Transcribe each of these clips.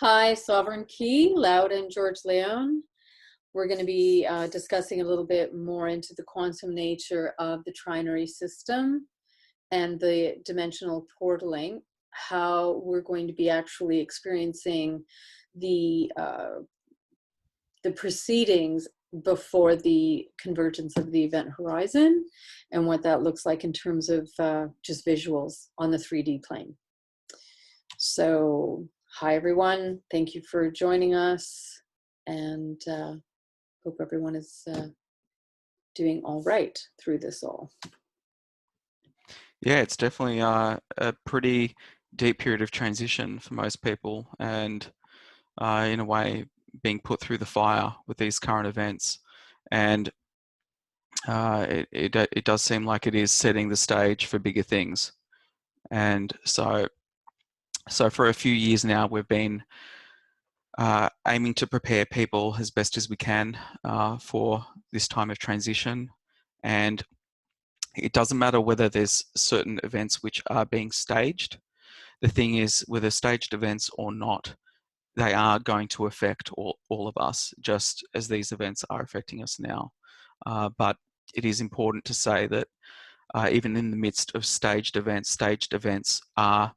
Hi, Sovereign Key, Loud and George Leone. We're going to be discussing a little bit more into the quantum nature of the trinary system and the dimensional portaling, how we're going to be actually experiencing the proceedings before the convergence of the event horizon and what that looks like in terms of just visuals on the 3D plane. So, hi everyone, thank you for joining us, and hope everyone is doing all right through this all. Yeah, it's definitely a pretty deep period of transition for most people, and in a way being put through the fire with these current events. And it does seem like it is setting the stage for bigger things. And so for a few years now, we've been aiming to prepare people as best as we can for this time of transition. And it doesn't matter whether there's certain events which are being staged. The thing is, whether staged events or not, they are going to affect all of us, just as these events are affecting us now. But it is important to say that even in the midst of staged events are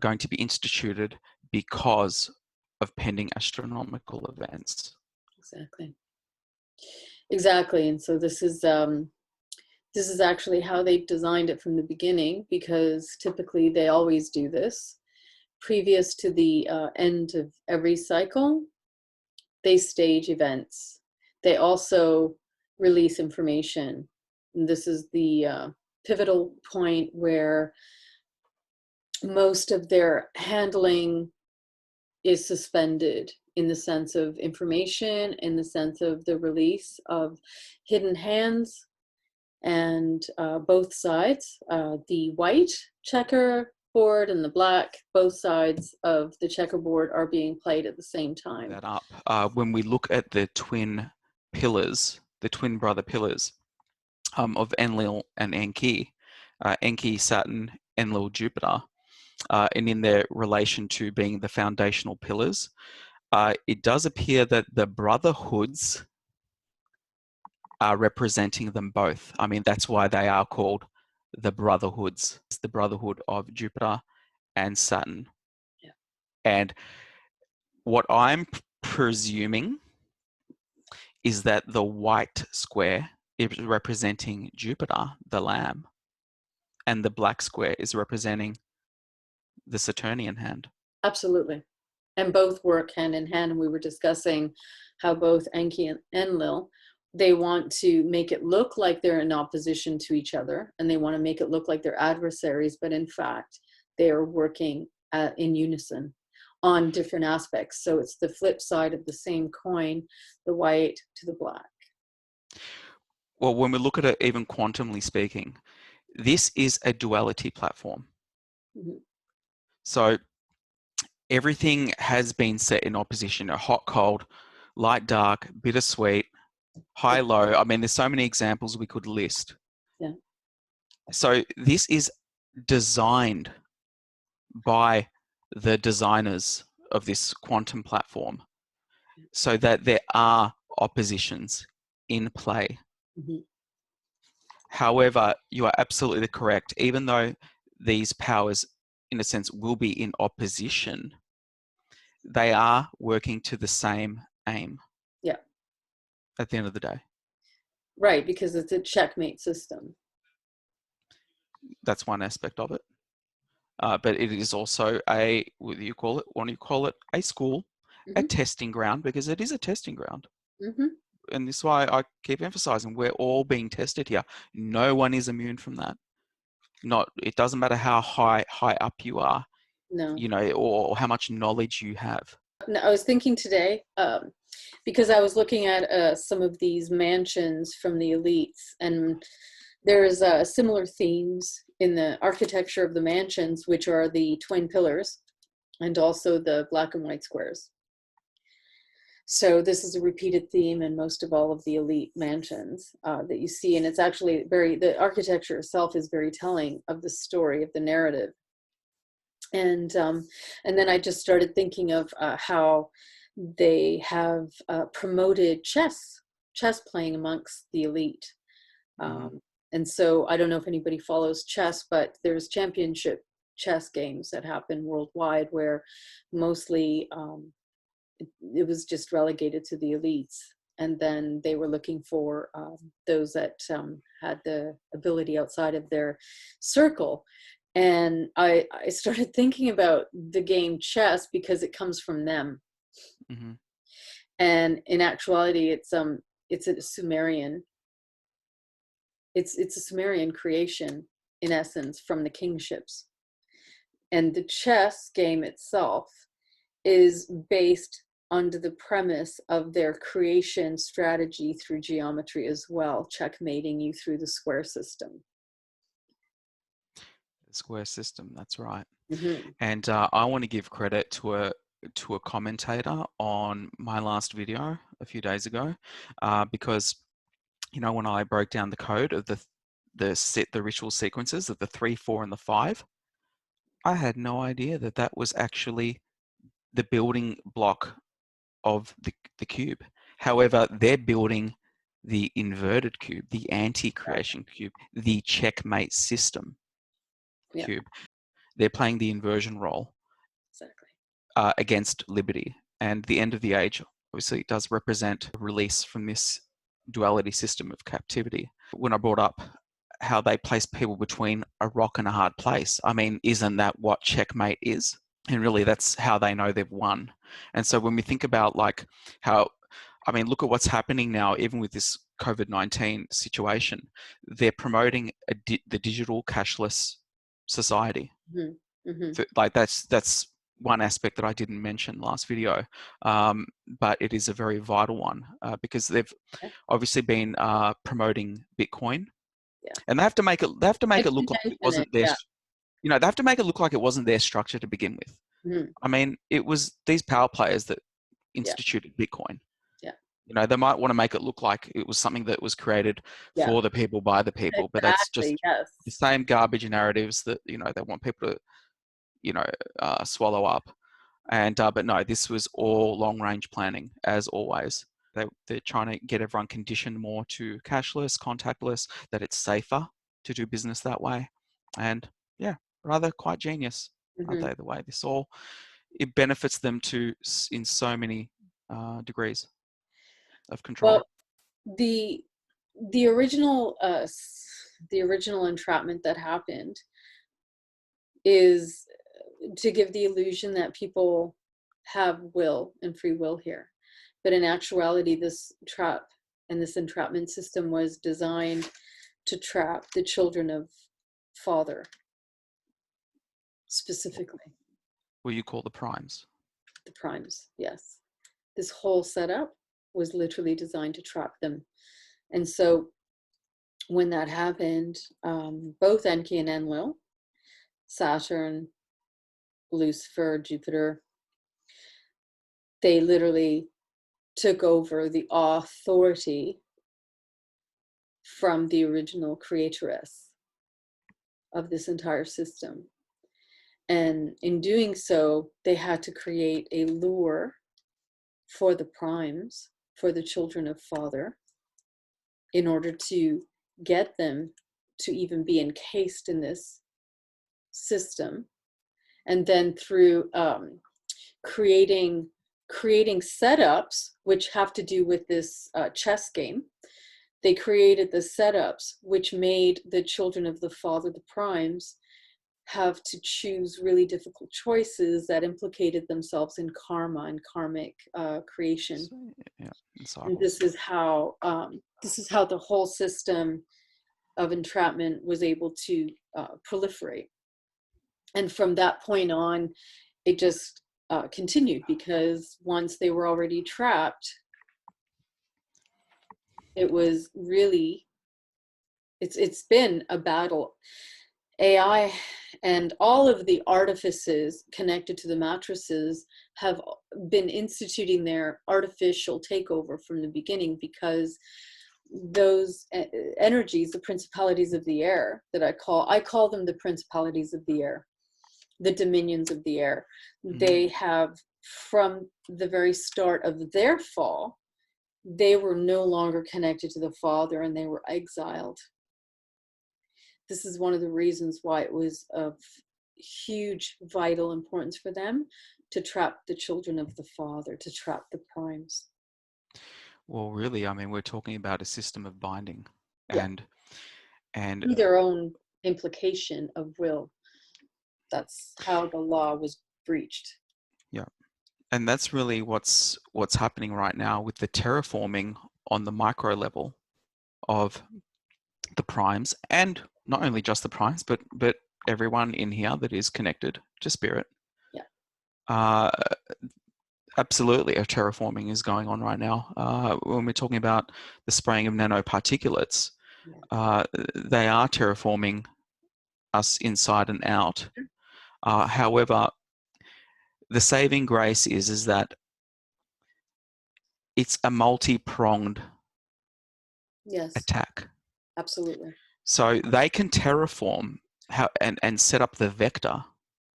going to be instituted because of pending astronomical events. Exactly. And so this is actually how they designed it from the beginning, because typically they always do this. Previous to the end of every cycle, they stage events. They also release information. And this is the pivotal point where most of their handling is suspended, in the sense of information, in the sense of the release of hidden hands. And both sides, the white checkerboard and the black, both sides of the checkerboard are being played at the same time. That up. When we look at the twin pillars, the twin brother pillars of Enlil and Enki, Enki, Saturn, Enlil, Jupiter, and in their relation to being the foundational pillars, it does appear that the brotherhoods are representing them both. I mean, that's why they are called the brotherhoods. It's the brotherhood of Jupiter and Saturn. Yeah. And what I'm presuming is that the white square is representing Jupiter, the lamb, and the black square is representing the Saturnian hand. Absolutely. And both work hand in hand. And we were discussing how both Enki and Enlil, they want to make it look like they're in opposition to each other, and they want to make it look like they're adversaries, but in fact, they are working in unison on different aspects. So it's the flip side of the same coin, the white to the black. Well, when we look at it, even quantumly speaking, this is a duality platform. Mm-hmm. So everything has been set in opposition: a hot, cold, light, dark, bittersweet, high, low. I mean, there's so many examples we could list. Yeah. So this is designed by the designers of this quantum platform so that there are oppositions in play. Mm-hmm. However, you are absolutely correct. Even though these powers, in a sense, will be in opposition, they are working to the same aim. Yeah. At the end of the day. Right, because it's a checkmate system. That's one aspect of it. But it is also a, what do you call it, a school, Mm-hmm. a testing ground, because it is a testing ground. Mm-hmm. And this is why I keep emphasizing we're all being tested here. No one is immune from that. It doesn't matter how high up you are, No. you know, or how much knowledge you have. I was thinking today, because I was looking at some of these mansions from the elites, and there's similar themes in the architecture of the mansions, which are the twin pillars and also the black and white squares. So this is a repeated theme in most of all of the elite mansions that you see. And it's actually the architecture itself is very telling of the story, of the narrative. And then I just started thinking of how they have promoted chess playing amongst the elite. And so I don't know if anybody follows chess, but there's championship chess games that happen worldwide where mostly it was just relegated to the elites. And then they were looking for those that had the ability outside of their circle. And I started thinking about the game chess because it comes from them. And in actuality, it's a Sumerian. It's a Sumerian creation, in essence, from the kingships. And the chess game itself is based under the premise of their creation strategy through geometry as well, checkmating you through the square system. The square system, that's right. Mm-hmm. And I want to give credit to a commentator on my last video a few days ago, because when I broke down the code of the ritual sequences of the 3, 4, and the 5, I had no idea that that was actually the building block of the cube. However, they're building the inverted cube, the anti-creation cube, the checkmate system cube. They're playing the inversion role against liberty. And the end of the age, obviously, it does represent a release from this duality system of captivity. When I brought up how they place people between a rock and a hard place, I mean, isn't that what checkmate is? And really, that's how they know they've won. And so when we think about look at what's happening now, even with this COVID-19 situation, they're promoting the digital cashless society. So, that's one aspect that I didn't mention last video, but it is a very vital one because they've obviously been promoting Bitcoin, and they have to make it look like it wasn't their. They have to make it look like it wasn't their structure to begin with. I mean, it was these power players that instituted Bitcoin. They might want to make it look like it was something that was created for the people, by the people, but that's just the same garbage narratives that, they want people to, swallow up. And, but no, this was all long range planning, as always. They're trying to get everyone conditioned more to cashless, contactless, that it's safer to do business that way. And rather quite genius, aren't they, the way this it benefits them in so many degrees of control. Well, the original entrapment that happened is to give the illusion that people have will and free will here. But in actuality, this trap and this entrapment system was designed to trap the children of Father, specifically. What you call the primes? The primes, yes. This whole setup was literally designed to trap them. And so when that happened, both Enki and Enlil, Saturn, Lucifer, Jupiter, they literally took over the authority from the original creatoress of this entire system. And in doing so, they had to create a lure for the primes, for the children of Father, in order to get them to even be encased in this system. And then through creating setups, which have to do with this chess game, they created the setups which made the children of the Father, the primes, have to choose really difficult choices that implicated themselves in karma and karmic creation. And this is how the whole system of entrapment was able to proliferate. And from that point on, it just continued, because once they were already trapped, it was really, it's been a battle. AI and all of the artifices connected to the mattresses have been instituting their artificial takeover from the beginning, because those energies, the principalities of the air that I call them the principalities of the air, the dominions of the air. Mhm. They have, from the very start of their fall, they were no longer connected to the Father and they were exiled. This is one of the reasons why it was of huge vital importance for them to trap the children of the Father, to trap the primes. Well, really, I mean, we're talking about a system of binding, Yeah. and Through their own implication of will. That's how the law was breached. yeah, and that's really what's happening right now with the terraforming on the micro level of the primes, and not only just the primes, but everyone in here that is connected to spirit. Yeah. Absolutely, a terraforming is going on right now. When we're talking about the spraying of nanoparticulates, Yeah. they are terraforming us inside and out. However, the saving grace is that it's a multi-pronged Yes, attack. absolutely. So they can terraform and set up the vector,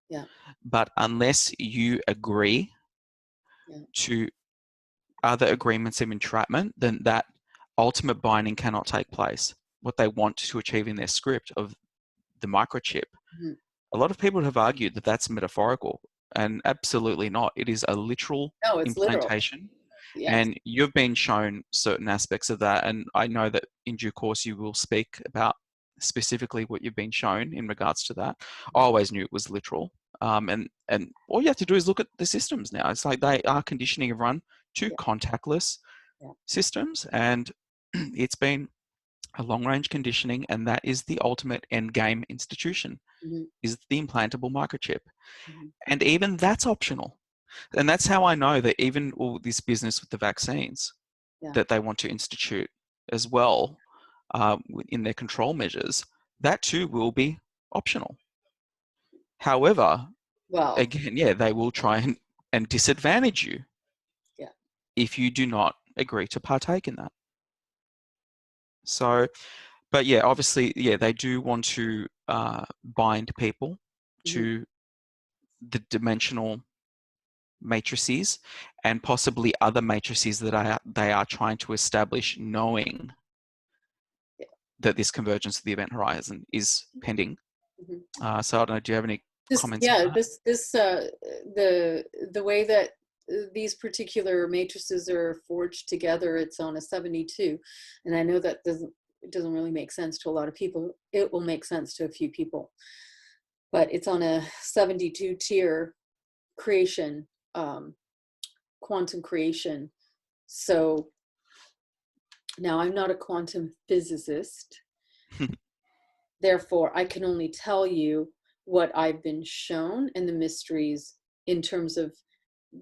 Yeah. but unless you agree Yeah. to other agreements of entrapment, then that ultimate binding cannot take place. What they want to achieve in their script of the microchip, Mm-hmm. a lot of people have argued that that's metaphorical, and absolutely not. It is a literal No, it's literal. implantation. Yes. And you've been shown certain aspects of that, and I know that in due course you will speak about specifically what you've been shown in regards to that. I always knew it was literal, and all you have to do is look at the systems now. It's like they are conditioning everyone to Yeah. contactless Yeah. systems, and it's been a long-range conditioning, and that is the ultimate end game institution, Mm-hmm. is the implantable microchip. Mm-hmm. And even that's optional. And that's how I know that even all this business with the vaccines Yeah. that they want to institute as well in their control measures, that too will be optional. However, Well, again, yeah, they will try and disadvantage you yeah. if you do not agree to partake in that. So, but yeah, obviously, yeah, they do want to bind people Mm-hmm. to the dimensional matrices and possibly other matrices that they are trying to establish, knowing Yeah. that this convergence of the event horizon is pending. Mm-hmm. So I don't know, do you have any This, comments on yeah, that? the way that these particular matrices are forged together, it's on a 72, and I know that it doesn't really make sense to a lot of people. It will make sense to a few people, but it's on a 72 tier creation, quantum creation. So now I'm not a quantum physicist, therefore I can only tell you what I've been shown and the mysteries in terms of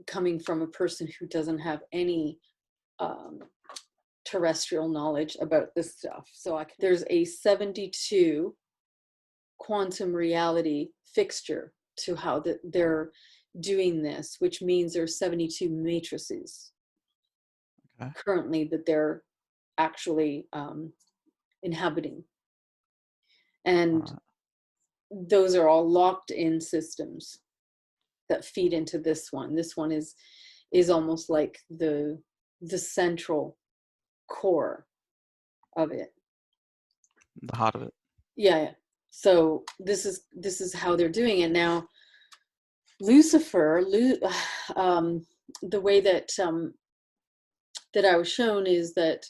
coming from a person who doesn't have any terrestrial knowledge about this stuff. So there's a 72 quantum reality fixture to how they're doing this, which means there's 72 matrices currently that they're actually inhabiting. And those are all locked in systems that feed into this one. This one is almost like the central core of it. The heart of it. Yeah. So this is how they're doing it now. Lucifer, the way that that I was shown is that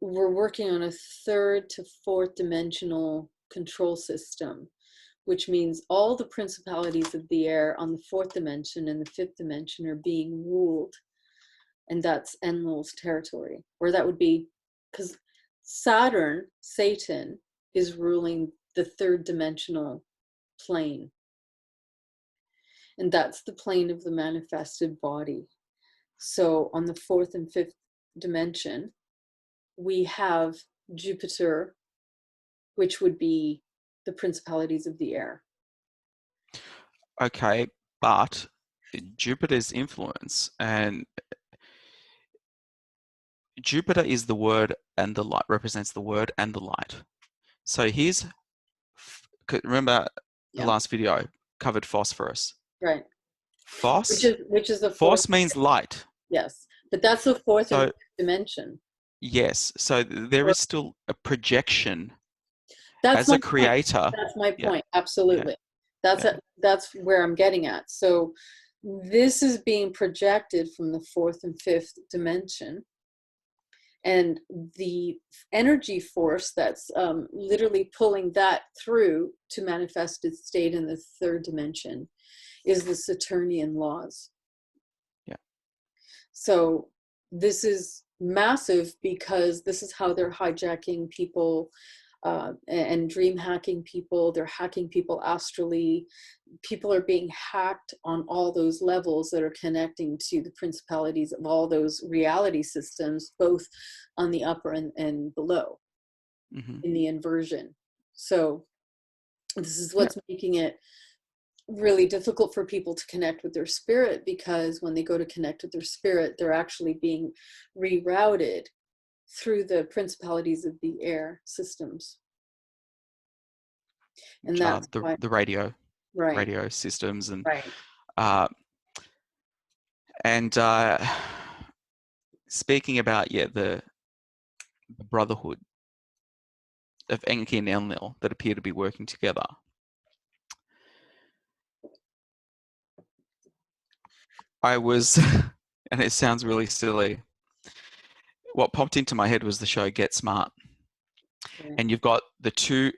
we're working on a third to fourth dimensional control system, which means all the principalities of the air on the fourth dimension and the fifth dimension are being ruled. And that's Enlil's territory, or that would be, because Saturn, Satan, is ruling the third dimensional plane. And that's the plane of the manifested body. So on the fourth and fifth dimension, we have Jupiter, which would be the principalities of the air. Okay, but Jupiter's influence, and Jupiter is the word and the light, represents the word and the light. So remember the Yeah. last video, covered phosphorus. Right. Phos, Which is the fourth. phos means light. Yes, but that's the fourth and So fifth dimension. yes, so there Or- is still a projection That's as my a point. creator. That's my Yeah, point. yeah, Absolutely. That's yeah. that's where I'm getting at. So this is being projected from the fourth and fifth dimension, and the energy force that's literally pulling that through to manifest its state in the third dimension is the Saturnian laws. Yeah. So this is massive because this is how they're hijacking people and dream hacking people. They're hacking people astrally. People are being hacked on all those levels that are connecting to the principalities of all those reality systems, both on the upper and below Mm-hmm. in the inversion. So this is Yeah. what's making it really difficult for people to connect with their spirit, because when they go to connect with their spirit, they're actually being rerouted through the principalities of the air systems. And that's why, The radio right, systems right. uh, and speaking about the brotherhood of Enki and Enlil that appear to be working together. I was, and it sounds really silly, what popped into my head was the show Get Smart. Right. And you've got the two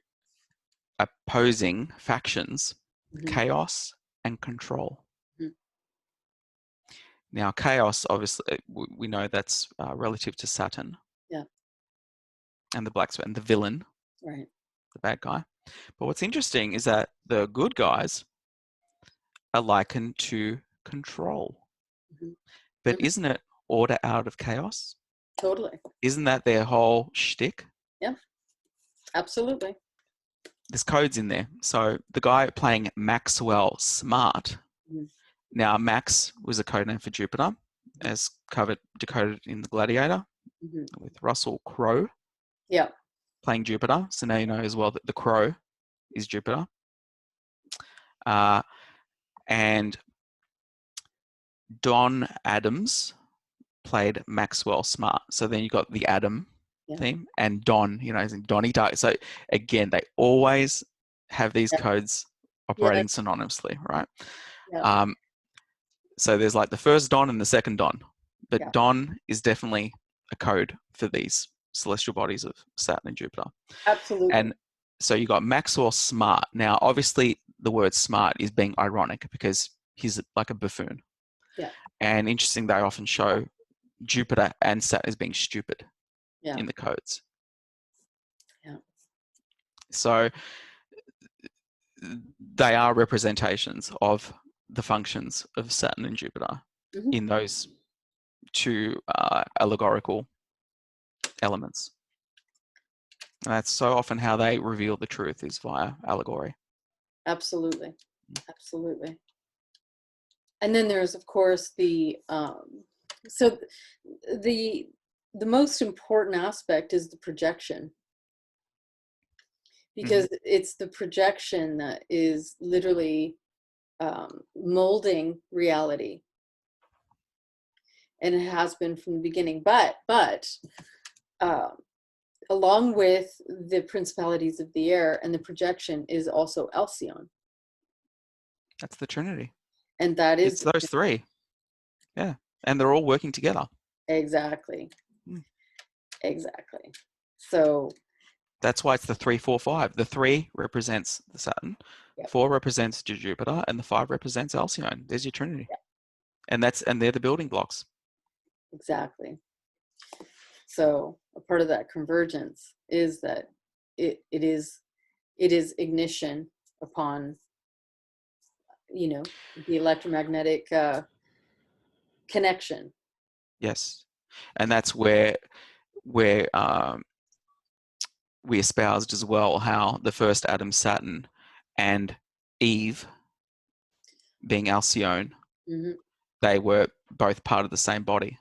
opposing factions, Mm-hmm. chaos and control. Mm-hmm. Now, chaos, obviously, we know that's relative to Saturn. Yeah. And the black and the villain, Right. the bad guy. But what's interesting is that the good guys are likened to control. Mm-hmm. But Mm-hmm. isn't it order out of chaos? Totally. Isn't that their whole shtick? Yeah, absolutely. There's codes in there. So the guy playing Maxwell Smart. Mm-hmm. Now, Max was a code name for Jupiter, as decoded in the Gladiator Mm-hmm. with Russell Crowe. Yeah. Playing Jupiter. So now you know as well that the Crow is Jupiter. And Don Adams played Maxwell Smart. So then you got the Adam theme and Don, as in Donnie Dark. So again, they always have these codes operating synonymously, right? Yeah. So there's like the first Don and the second Don, but Yeah. Don is definitely a code for these celestial bodies of Saturn and Jupiter. Absolutely. And so you got Maxwell Smart. Now, obviously, the word smart is being ironic because he's like a buffoon. Yeah. And interesting, they often show Jupiter and Saturn as being stupid in the codes. Yeah. So they are representations of the functions of Saturn and Jupiter in those two allegorical elements. And that's so often how they reveal the truth, is via allegory. Absolutely. Absolutely. And then there's, of course, the most important aspect is the projection, because it's the projection that is literally molding reality, and it has been from the beginning. But along with the principalities of the air and the projection is also Alcyone. That's the Trinity. And that is it's those three. Yeah. And they're all working together. Exactly. Exactly. So that's why it's the 3, 4, 5. The 3 represents the Saturn, 4 represents Jupiter, and the 5 represents Alcyone. There's your Trinity. And they're the building blocks. Exactly. So a part of that convergence is that it is ignition upon the electromagnetic connection. Yes. And that's where we espoused as well how the first Adam, Saturn, and Eve, being Alcyone, they were both part of the same body.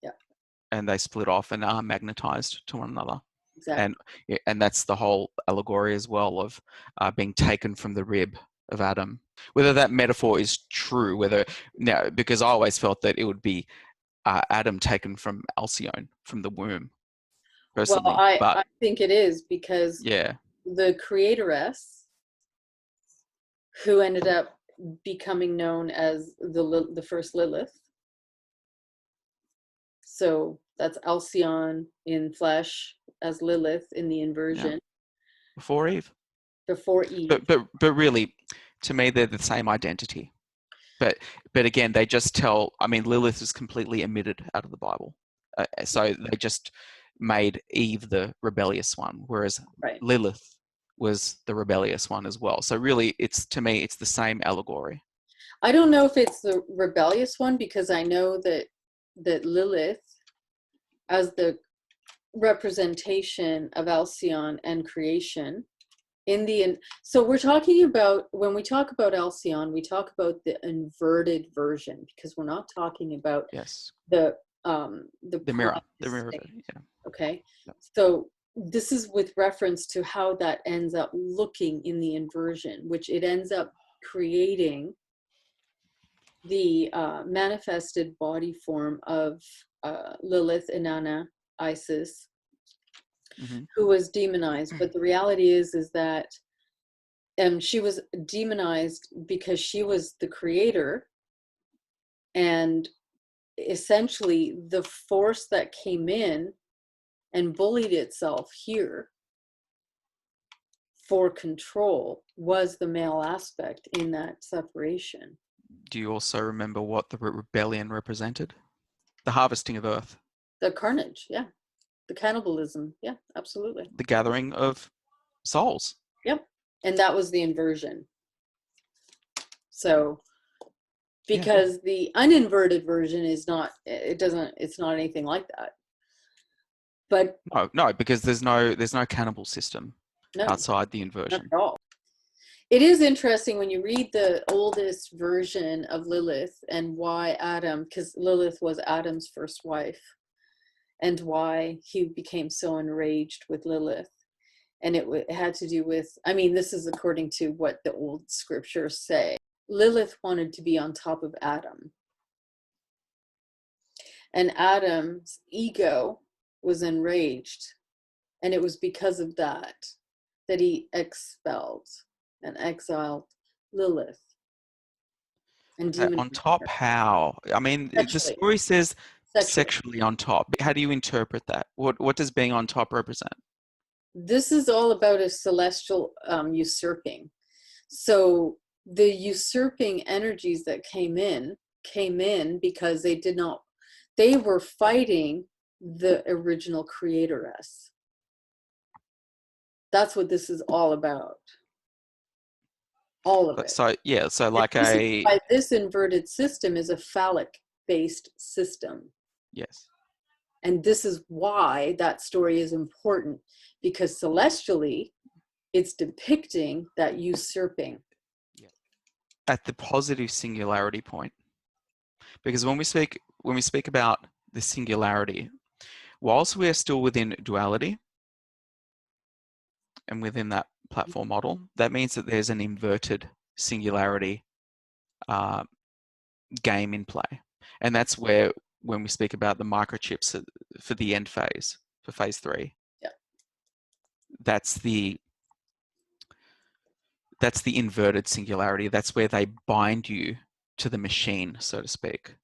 Yeah. And they split off and are magnetized to one another. Exactly. And that's the whole allegory as well of being taken from the rib of Adam. Whether that metaphor is true, because I always felt that it would be Adam taken from Alcyone, from the womb, Well, personally. I But think it is, because yeah, the creatoress, who ended up becoming known as the first Lilith, so that's Alcyone in flesh as Lilith in the yeah, inversion, before Eve. before Eve. But really, to me, they're the same identity. But again, they just tell. I mean, Lilith is completely omitted out of the Bible, so they just made Eve the rebellious one, whereas Right. Lilith was the rebellious one as well. So really, to me, it's the same allegory. I don't know if it's the rebellious one, because I know that Lilith, as the representation of Alcyone and creation, so we're talking about, when we talk about Alcyone, we talk about the inverted version, because we're not talking about Yes, the mirror, state. yeah. Okay, Yep. so this is with reference to how that ends up looking in the inversion, which it ends up creating the manifested body form of Lilith, Inanna, Isis, who was demonized. But the reality is that she was demonized because she was the creator, and essentially the force that came in and bullied itself here for control was the male aspect in that separation. Do you also remember what the rebellion represented? The harvesting of earth. The carnage, yeah. The cannibalism, yeah, absolutely. The gathering of souls. Yep. And that was the inversion. So, because the uninverted version is not, it's not anything like that. But no, because there's no cannibal system outside the inversion. Not at all. It is interesting when you read the oldest version of Lilith and why Adam, because Lilith was Adam's first wife, and why he became so enraged with Lilith. And it had to do with, I mean, this is according to what the old scriptures say. Lilith wanted to be on top of Adam. And Adam's ego was enraged. And it was because of that he expelled and exiled Lilith. And On top, how? I mean, the story says sexually on top. How do you interpret that? What does being on top represent? This is all about a celestial usurping. So the usurping energies that came in because they were fighting the original creatoress. That's what this is all about. All of it. So yeah, so like this inverted system is a phallic-based system. Yes. And this is why that story is important, because celestially, it's depicting that usurping. At the positive singularity point. Because when we speak about the singularity, whilst we are still within duality and within that platform model, that means that there's an inverted singularity game in play. And that's where, when we speak about the microchips for the end phase, for phase 3, that's the inverted singularity. That's where they bind you to the machine, so to speak,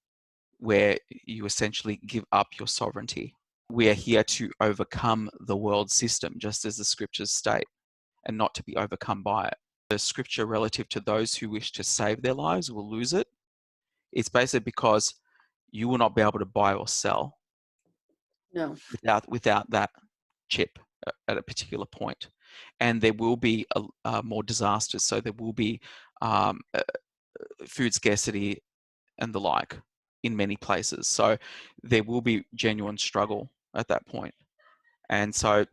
where you essentially give up your sovereignty. We are here to overcome the world system, just as the scriptures state, and not to be overcome by it. The scripture relative to those who wish to save their lives will lose it. It's basically because you will not be able to buy or sell without that chip at a particular point. And there will be more disasters. So there will be food scarcity and the like in many places. So there will be genuine struggle at that point. And so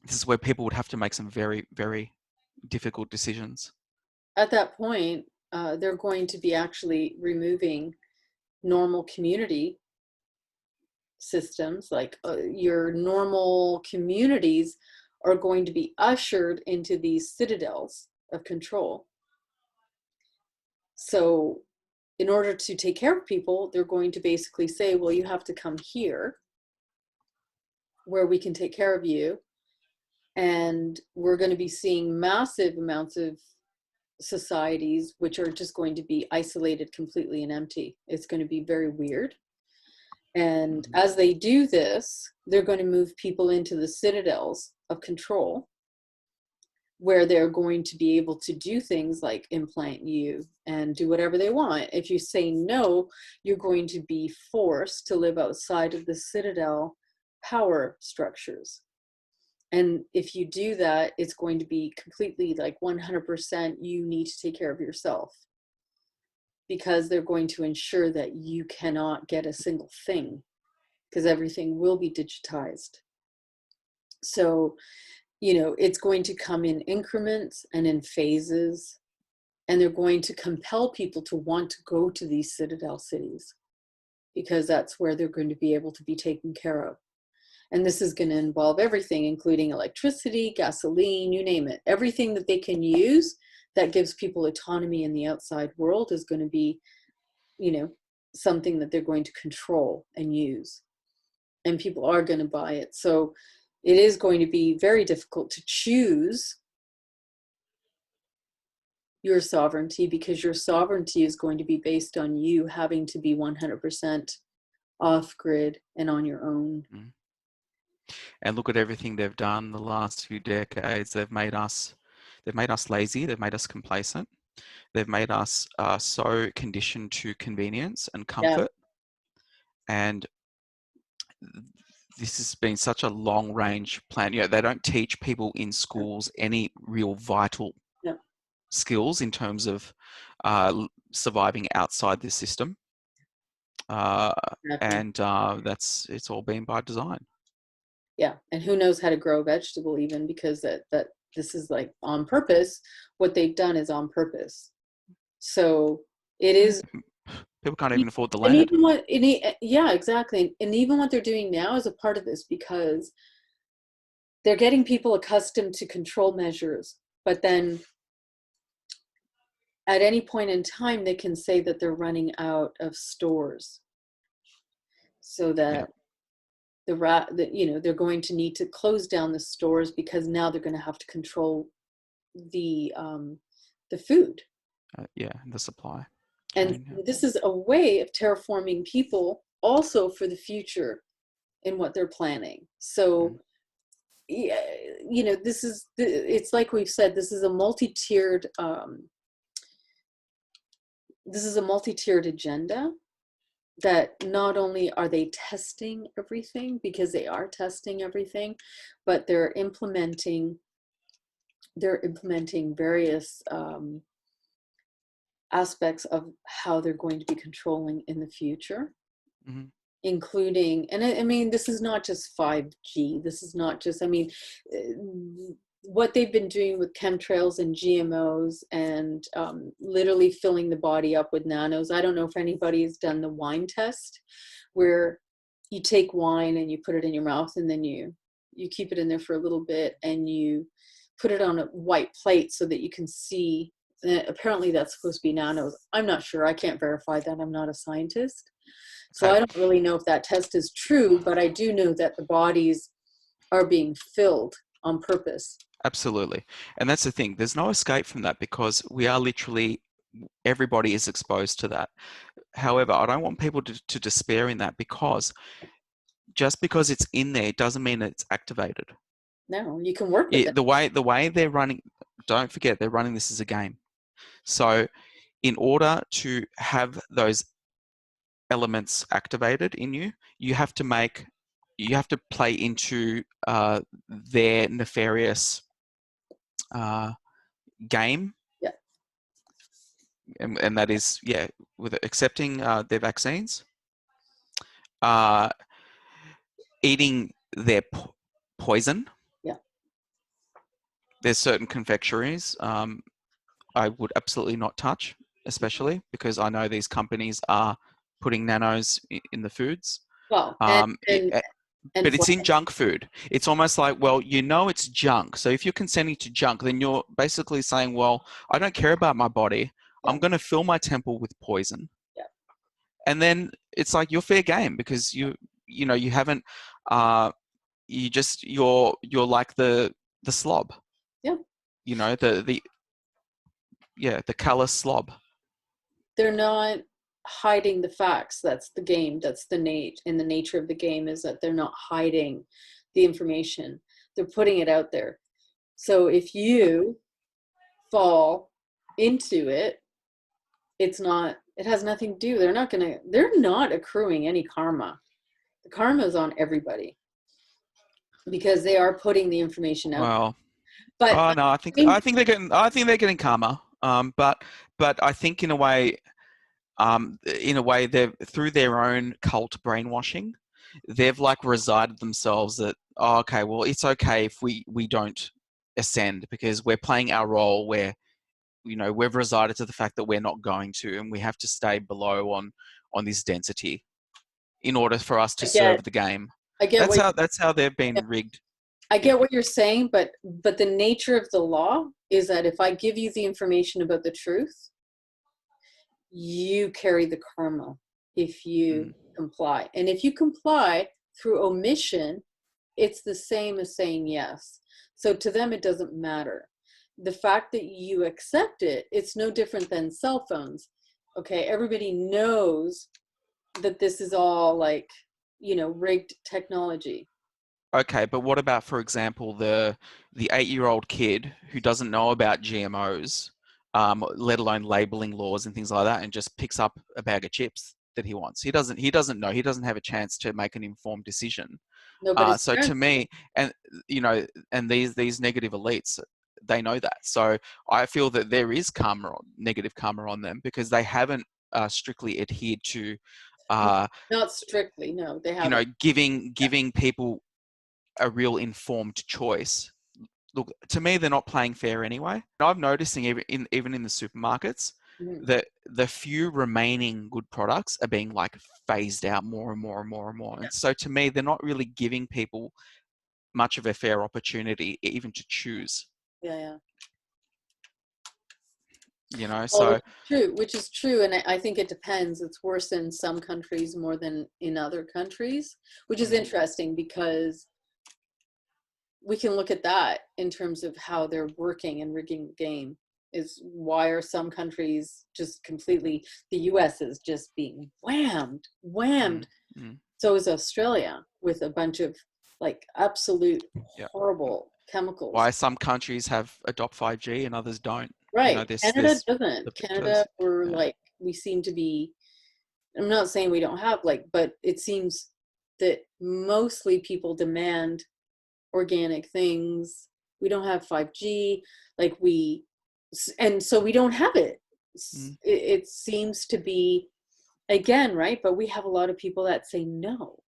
this is where people would have to make some very, very difficult decisions. At that point, they're going to be actually removing normal community systems, like your normal communities are going to be ushered into these citadels of control. So in order to take care of people, they're going to basically say, well, you have to come here where we can take care of you. And we're going to be seeing massive amounts of societies which are just going to be isolated completely and empty. It's going to be very weird. And as they do this, they're going to move people into the citadels of control, where they're going to be able to do things like implant you and do whatever they want. If you say no, you're going to be forced to live outside of the citadel power structures. And if you do that, it's going to be completely like 100% you need to take care of yourself, because they're going to ensure that you cannot get a single thing, because everything will be digitized. So, you know, it's going to come in increments and in phases, and they're going to compel people to want to go to these citadel cities, because that's where they're going to be able to be taken care of. And this is going to involve everything, including electricity, gasoline, you name it. Everything that they can use that gives people autonomy in the outside world is going to be, you know, something that they're going to control and use. And people are going to buy it. So it is going to be very difficult to choose your sovereignty, because your sovereignty is going to be based on you having to be 100% off grid and on your own. And look at everything they've done the last few decades. They've made us lazy. They've made us complacent. They've made us so conditioned to convenience and comfort. Yeah. And this has been such a long range plan. You know, they don't teach people in schools any real vital skills in terms of surviving outside this system. And it's all been by design. Yeah, and who knows how to grow a vegetable even, because that this is like on purpose. What they've done is on purpose. So it is. People can't even afford the land. And even what, yeah, exactly. And even what they're doing now is a part of this, because they're getting people accustomed to control measures, but then at any point in time, they can say that they're running out of stores, so that you know, they're going to need to close down the stores, because now they're going to have to control the food. The supply. And this is a way of terraforming people also for the future in what they're planning. So, yeah, you know, it's like we've said, this is a multi-tiered agenda, that not only are they testing everything, because they are testing everything, but they're implementing various aspects of how they're going to be controlling in the future, including, and I mean, this is not just 5G. This is not just, I mean, what they've been doing with chemtrails and GMOs and literally filling the body up with nanos. I don't know if anybody's done the wine test, where you take wine and you put it in your mouth, and then you keep it in there for a little bit, and you put it on a white plate so that you can see. Apparently that's supposed to be nanos. I'm not sure. I can't verify that. I'm not a scientist. So I don't really know if that test is true, but I do know that the bodies are being filled on purpose. Absolutely. And that's the thing. There's no escape from that, because we are literally, everybody is exposed to that. However, I don't want people to despair in that, because just because it's in there doesn't mean it's activated. No, you can work with it. The way they're running, don't forget, they're running this as a game. So in order to have those elements activated in you, you have to play into their nefarious game. Yeah. And that is, with accepting their vaccines, eating their poison. Yeah. There's certain confectionaries I would absolutely not touch, especially because I know these companies are putting nanos in the foods. Well, but it's in junk food. It's almost like, well, you know, it's junk. So if you're consenting to junk, then you're basically saying, well, I don't care about my body. Yeah. I'm going to fill my temple with poison. Yeah. And then it's like you're fair game because you know, you haven't, you're like the slob. Yeah. You know, the callous slob. They're not hiding the facts. That's the game. That's the nature of the game is that they're not hiding the information. They're putting it out there. So if you fall into it, it has nothing to do. They're not accruing any karma. The karma is on everybody because they are putting the information out. Well, But oh no, I think they're getting karma. But I think in a way they've through their own cult brainwashing, they've like resided themselves that, oh, okay, well, it's okay if we don't ascend because we're playing our role where, you know, we've resided to the fact that we're not going to, and we have to stay below on this density in order for us to serve the game. I get That's how they've been rigged. I get what you're saying, but the nature of the law is that if I give you the information about the truth, you carry the karma if you comply. And if you comply through omission, it's the same as saying yes. So to them, it doesn't matter. The fact that you accept it, it's no different than cell phones. Okay, everybody knows that this is all like, you know, rigged technology. Okay, but what about, for example, the 8-year-old kid who doesn't know about GMOs, let alone labeling laws and things like that, and just picks up a bag of chips that he wants? He doesn't know. He doesn't have a chance to make an informed decision. Nobody's So to me, and you know, and these negative elites, they know that. So I feel that there is negative karma on them because they haven't strictly adhered to, not strictly, no, they haven't. you know, giving people a real informed choice. Look, to me, they're not playing fair anyway. I'm noticing even in the supermarkets that the few remaining good products are being like phased out more and more and more and more. And so to me, they're not really giving people much of a fair opportunity even to choose. Yeah. You know, Well, so which is true, and I think it depends. It's worse in some countries more than in other countries, which is interesting because we can look at that in terms of how they're working and rigging the game. Is why are some countries just completely, the US is just being whammed. So is Australia with a bunch of like absolute horrible chemicals. Why some countries have adopt 5G and others don't. Right. You know, Canada doesn't. Canada, we're like, we seem to be, I'm not saying we don't have like, but it seems that mostly people demand organic things. We don't have 5G, like and so we don't have it. It seems to be, again, right? But we have a lot of people that say no.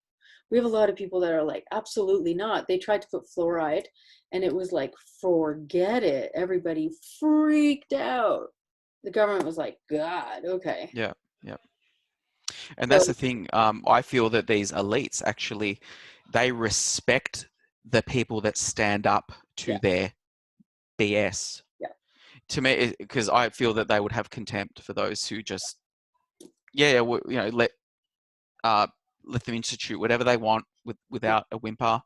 We have a lot of people that are like, absolutely not. They tried to put fluoride and it was like, forget it. Everybody freaked out. The government was like, God, okay. Yeah. And that's the thing. I feel that these elites actually, they respect the people that stand up to their BS. To me, because I feel that they would have contempt for those who just, you know, let them institute whatever they want without a whimper,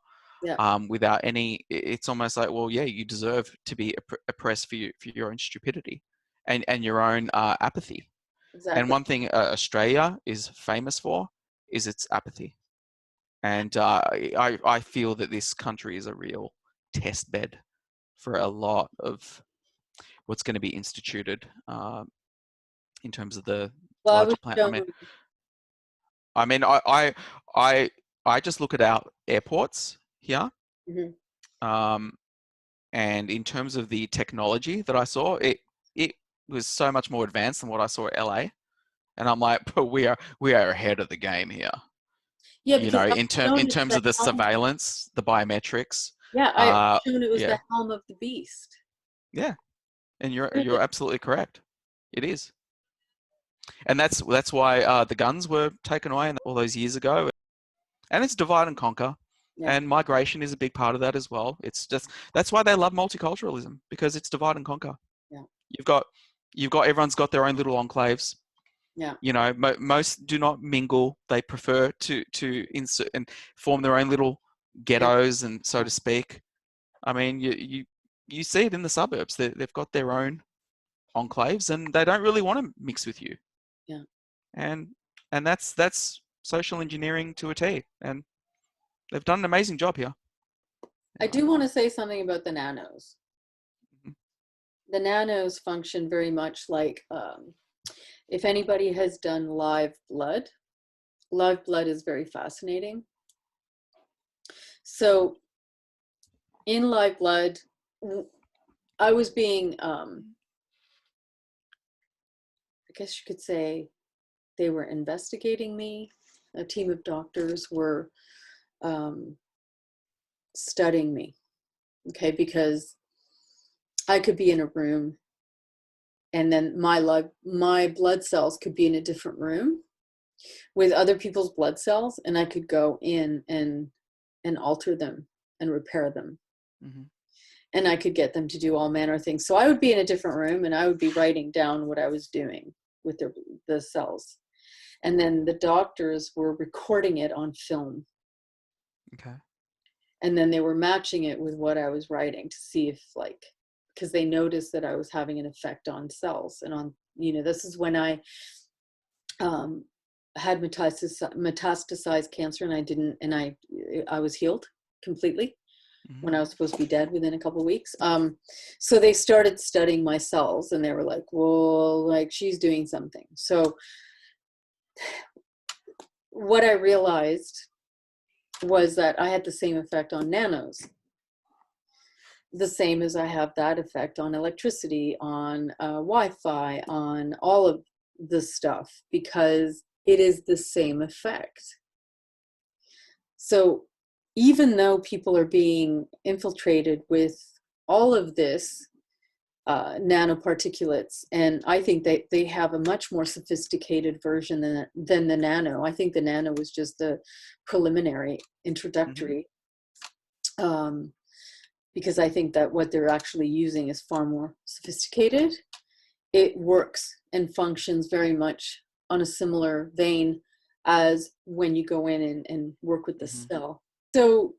without any. It's almost like, well, yeah, you deserve to be oppressed for your own stupidity and your own apathy. Exactly. And one thing Australia is famous for is its apathy. And I feel that this country is a real test bed for a lot of what's going to be instituted in terms of the larger planet. I mean, I just look at our airports here, and in terms of the technology that I saw, it was so much more advanced than what I saw at LA, and I'm like, but we are ahead of the game here. Yeah, you know, in terms of the surveillance, the biometrics. Yeah, I shown it was the helm of the beast. Yeah, and you're absolutely correct. It is, and that's why the guns were taken away all those years ago. And it's divide and conquer, and migration is a big part of that as well. It's just that's why they love multiculturalism, because it's divide and conquer. Yeah, You've got You've got, everyone's got their own little enclaves. Yeah. You know, most do not mingle. They prefer to insert and form their own little ghettos, and so to speak. I mean, you see it in the suburbs. They've got their own enclaves, and they don't really want to mix with you. Yeah. And that's social engineering to a T. And they've done an amazing job here. I do want to say something about the nanos. Mhm. The nanos function very much like, if anybody has done live blood is very fascinating. So in live blood, I was being, I guess you could say, they were investigating me. A team of doctors were studying me, okay, because I could be in a room and then my blood cells could be in a different room with other people's blood cells, and I could go in and alter them and repair them. Mm-hmm. And I could get them to do all manner of things. So I would be in a different room and I would be writing down what I was doing with the cells. And then the doctors were recording it on film. Okay. And then they were matching it with what I was writing to see if, like, because they noticed that I was having an effect on cells. And on, you know, this is when I had metastasized cancer, and I was healed completely. Mm-hmm. When I was supposed to be dead within a couple of weeks. So they started studying my cells, and they were like, well, like, she's doing something. So what I realized was that I had the same effect on nanos, the same as I have that effect on electricity, on Wi-Fi, on all of this stuff, because it is the same effect. So even though people are being infiltrated with all of this nanoparticulates, and I think they have a much more sophisticated version than the nano. I think the nano was just the preliminary, introductory, because I think that what they're actually using is far more sophisticated. It works and functions very much on a similar vein as when you go in and work with the cell. So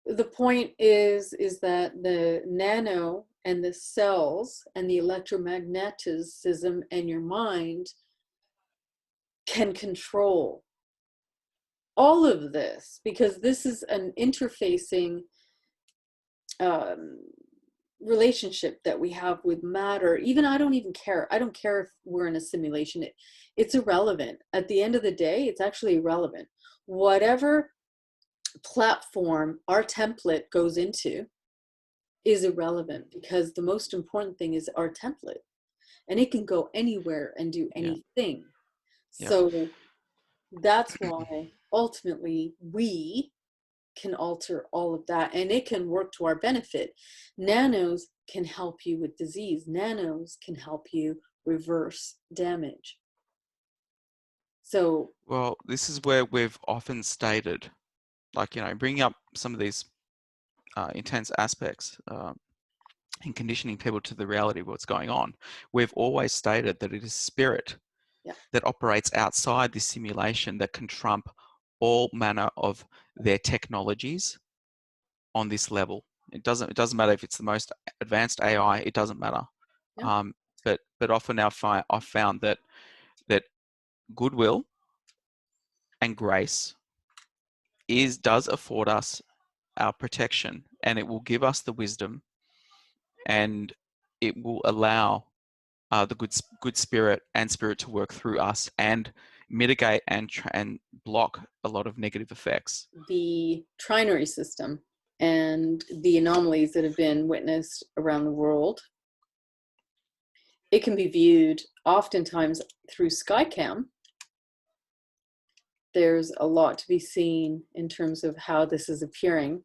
the point is that the nano and the cells and the electromagnetism and your mind can control all of this, because this is an interfacing relationship that we have with matter. Even I don't care if we're in a simulation. It's irrelevant. At the end of the day, it's actually irrelevant. Whatever platform our template goes into is irrelevant, because the most important thing is our template, and it can go anywhere and do anything. Yeah. So that's why ultimately we can alter all of that, and it can work to our benefit. Nanos can help you with disease. Nanos can help you reverse damage. So, well, this is where we've often stated, like, you know, bringing up some of these intense aspects and conditioning people to the reality of what's going on. We've always stated that it is spirit that operates outside this simulation that can trump all manner of their technologies on this level. It doesn't matter if it's the most advanced AI. It doesn't matter. But often I've found that goodwill and grace does afford us our protection, and it will give us the wisdom, and it will allow the good spirit and spirit to work through us and mitigate and block a lot of negative effects. the trinary system and the anomalies that have been witnessed around the world, it can be viewed oftentimes through Skycam. There's a lot to be seen in terms of how this is appearing.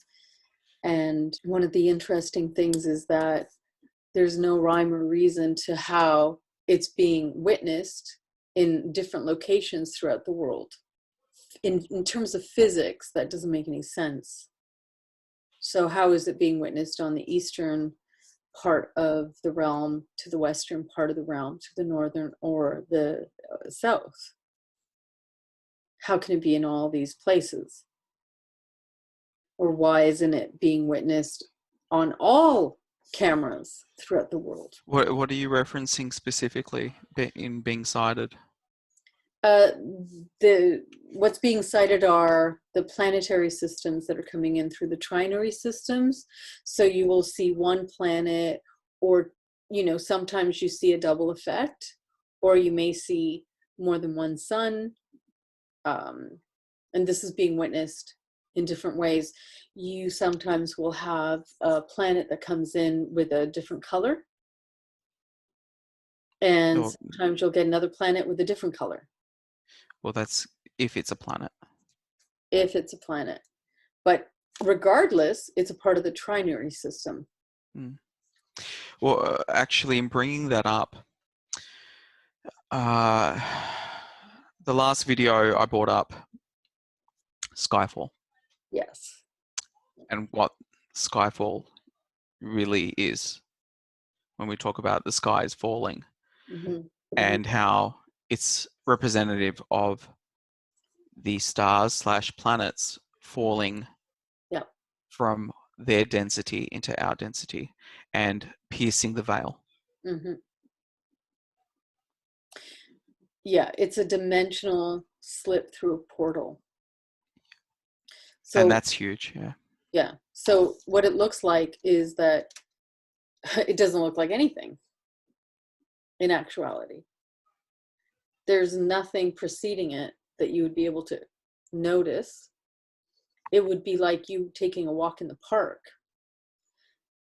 And one of the interesting things is that there's no rhyme or reason to how it's being witnessed in different locations throughout the world. In terms of physics, that doesn't make any sense. So how is it being witnessed on the eastern part of the realm to the western part of the realm to the northern or the south? How can it be in all these places? Or why isn't it being witnessed on all cameras throughout the world? What are you referencing specifically in being sighted? What's being cited are the planetary systems that are coming in through the trinary systems. So you will see one planet, or sometimes you see a double effect, or you may see more than one sun. And this is being witnessed in different ways. You sometimes will have a planet that comes in with a different color, and Or, sometimes you'll get another planet with a different color. well, that's if it's a planet. If it's a planet. But regardless, it's a part of the trinary system. Well, actually, in bringing that up, the last video I brought up, Skyfall. Yes. And what Skyfall really is when we talk about the sky is falling, and how it's representative of the stars / planets falling from their density into our density and piercing the veil. Yeah, it's a dimensional slip through a portal. So, and that's huge. Yeah. So what it looks like is that it doesn't look like anything in actuality. There's nothing preceding it that you would be able to notice. It would be like you taking a walk in the park,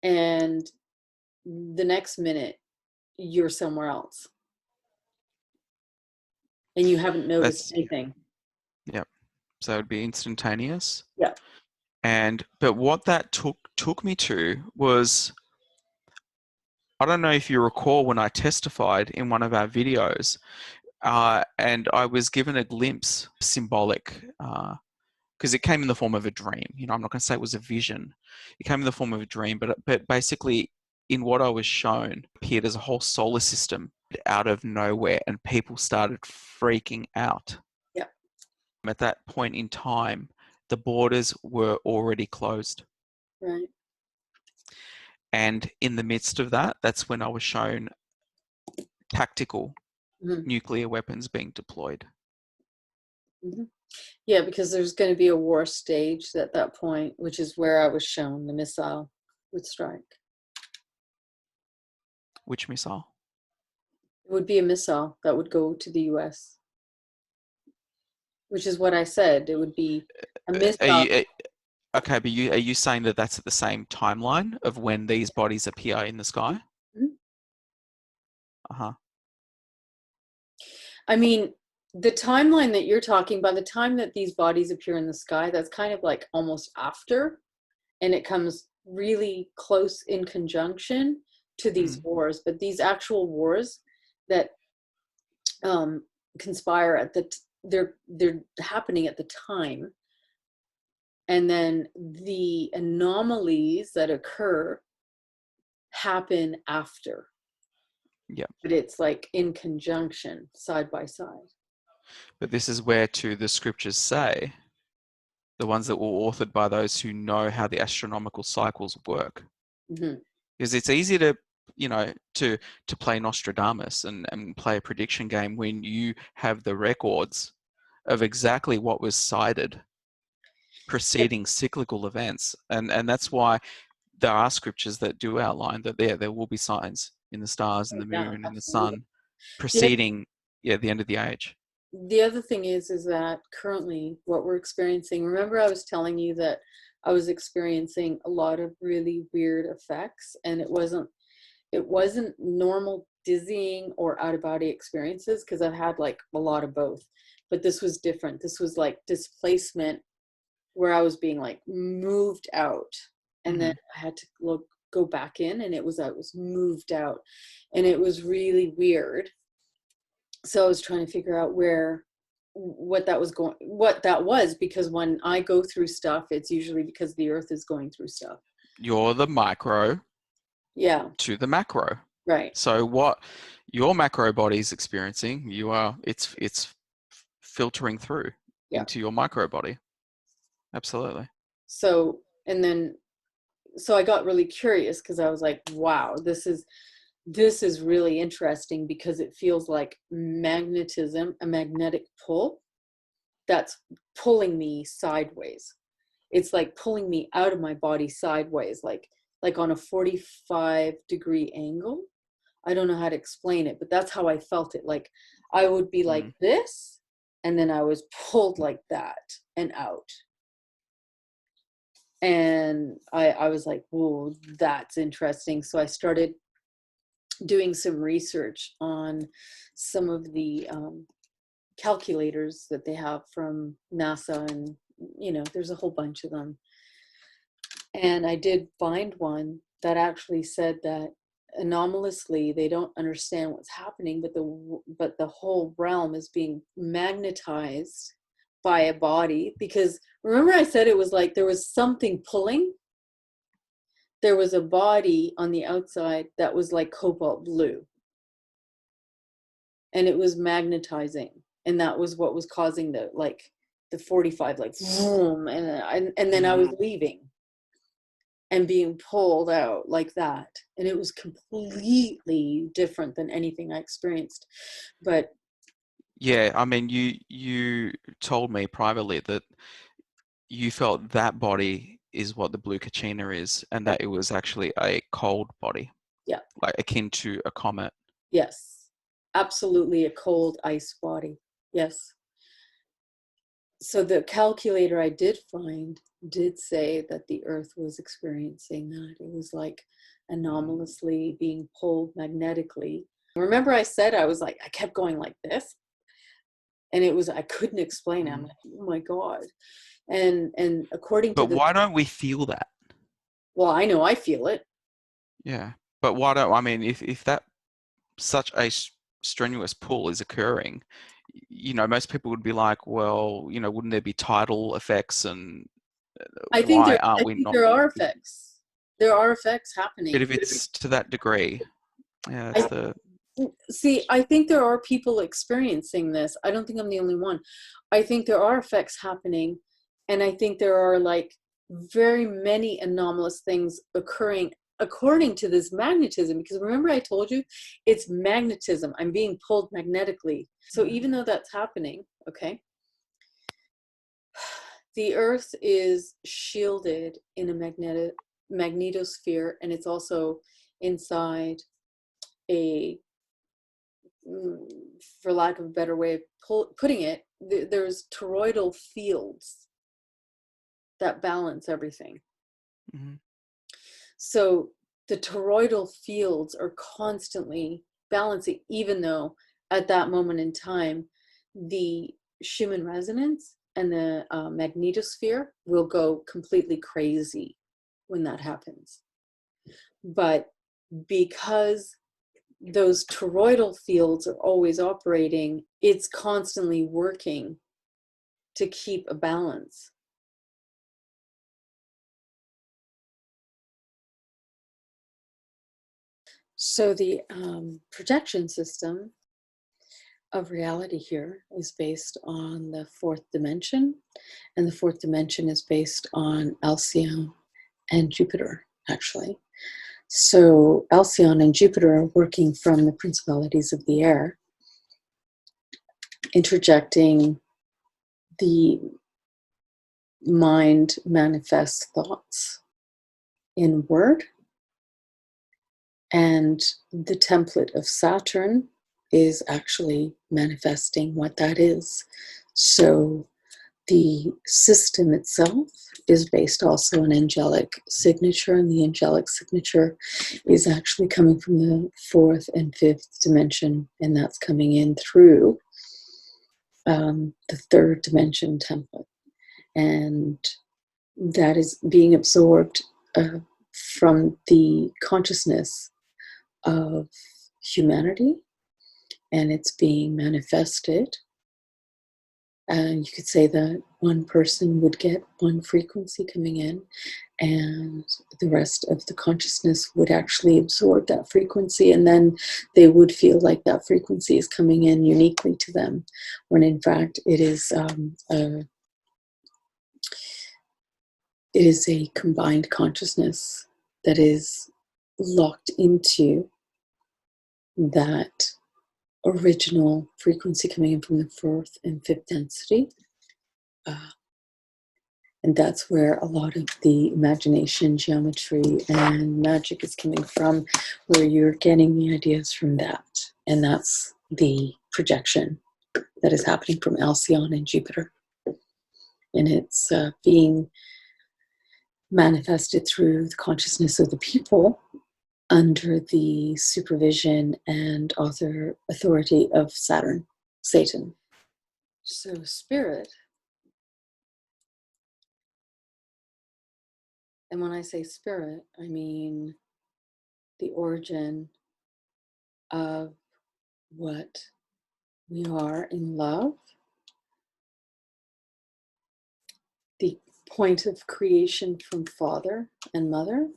and the next minute you're somewhere else and you haven't noticed anything. Yep. So it'd be instantaneous. Yeah. But what that took me to was, I don't know if you recall when I testified in one of our videos, and I was given a glimpse, symbolic, because it came in the form of a dream. I'm not going to say it was a vision. It came in the form of a dream, but basically, in what I was shown, appeared as a whole solar system out of nowhere, and people started freaking out. Yeah. At that point in time, the borders were already closed. Right. And in the midst of that, that's when I was shown tactical nuclear weapons being deployed. Yeah, because there's going to be a war staged at that point, which is where I was shown the missile would strike. Which missile? It would be a missile that would go to the US, which is what I said. It would be a missile. Okay, but are you saying that that's at the same timeline of when these bodies appear in the sky? I mean, the timeline that you're talking, by the time that these bodies appear in the sky, that's kind of like almost after, and it comes really close in conjunction to these wars. But these actual wars that conspire they're happening at the time, and then the anomalies that occur happen after. Yeah. But it's like in conjunction, side by side. But this is where the scriptures say, the ones that were authored by those who know how the astronomical cycles work. Because it's easy to play Nostradamus and play a prediction game when you have the records of exactly what was cited preceding cyclical events. And that's why there are scriptures that do outline that there will be signs in the stars and the moon and the sun preceding the end of the age. The other thing is that currently what we're experiencing, remember I was telling you that I was experiencing a lot of really weird effects, and it wasn't normal dizzying or out-of-body experiences, because I've had like a lot of both, but this was different. This was like displacement, where I was being like moved out, and then I had to go back in, and I was moved out, and it was really weird. So I was trying to figure out what that was, because when I go through stuff, it's usually because the earth is going through stuff. You're the micro. Yeah. to the macro. Right. So what your macro body is experiencing, it's filtering through Yeah. into your micro body. Absolutely. So, and then, so I got really curious because I was like, wow, this is really interesting because it feels like magnetism, a magnetic pull that's pulling me sideways. It's like pulling me out of my body sideways, like on a 45-degree angle. I don't know how to explain it, but that's how I felt it. Like I would be like this, and then I was pulled like that and out. And I was like, whoa, that's interesting. So I started doing some research on some of the calculators that they have from NASA, and there's a whole bunch of them. And I did find one that actually said that anomalously they don't understand what's happening, but the whole realm is being magnetized by a body. Because remember I said it was like there was something pulling. There was a body on the outside that was like cobalt blue, and it was magnetizing, and that was what was causing the 45, like vroom, and then I was leaving and being pulled out like that, and it was completely different than anything I experienced. But Yeah, I mean, you told me privately that you felt that body is what the blue Kachina is, and yeah, that it was actually a cold body, yeah, like akin to a comet. yes, absolutely, a cold ice body. Yes. So the calculator I did find did say that the Earth was experiencing that. It was like anomalously being pulled magnetically. Remember I said I was like, I kept going like this, and it was, I couldn't explain it. I'm like, oh my God. And according to But the, why don't we feel that? well, I know I feel it. Yeah. But why don't, I mean, if that such a strenuous pull is occurring, most people would be like, well, wouldn't there be tidal effects, and why aren't I we think not? there are effects. There are effects But happening. if it's to that degree, yeah, that's I the. see, I think there are people experiencing this. I don't think I'm the only one. I think there are effects happening, and I think there are like very many anomalous things occurring according to this magnetism. Because remember I told you it's magnetism. I'm being pulled magnetically. So even though that's happening, okay, the Earth is shielded in a magnetosphere, and it's also inside a, for lack of a better way of putting it, there's toroidal fields that balance everything. Mhm. So the toroidal fields are constantly balancing, even though at that moment in time, the Schumann resonance and the magnetosphere will go completely crazy when that happens. But because those toroidal fields are always operating, it's constantly working to keep a balance. So the projection system of reality here is based on the fourth dimension, and the fourth dimension is based on Alcyone and Jupiter, actually. So Alcyone and Jupiter are working from the principalities of the air, interjecting the mind manifest thoughts in word, and the template of Saturn is actually manifesting what that is. So the system itself is based also on angelic signature, and the angelic signature is actually coming from the fourth and fifth dimension, and that's coming in through the third dimension template. And that is being absorbed from the consciousness of humanity, and it's being manifested And you could say that one person would get one frequency coming in, and the rest of the consciousness would actually absorb that frequency, and then they would feel like that frequency is coming in uniquely to them, when in fact it is a combined consciousness that is locked into that original frequency coming in from the fourth and fifth density. And that's where a lot of the imagination, geometry, and magic is coming from, where you're getting the ideas from that. And that's the projection that is happening from Alcyone and Jupiter. And it's being manifested through the consciousness of the people under the supervision and authority of Saturn, Satan. So spirit, and when I say spirit, I mean the origin of what we are in love, the point of creation from father and mother,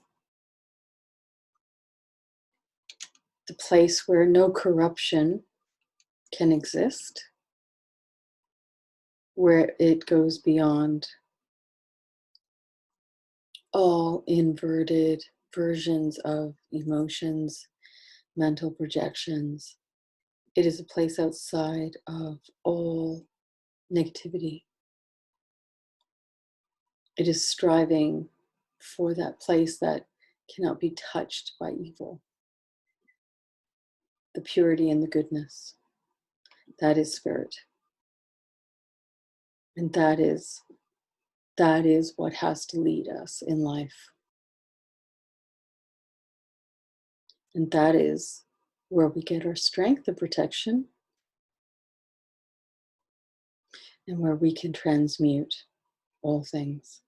the place where no corruption can exist, where it goes beyond all inverted versions of emotions, mental projections. It is a place outside of all negativity. It is striving for that place that cannot be touched by evil. The purity and the goodness. That is spirit. And that is what has to lead us in life. And that is where we get our strength of protection, and where we can transmute all things.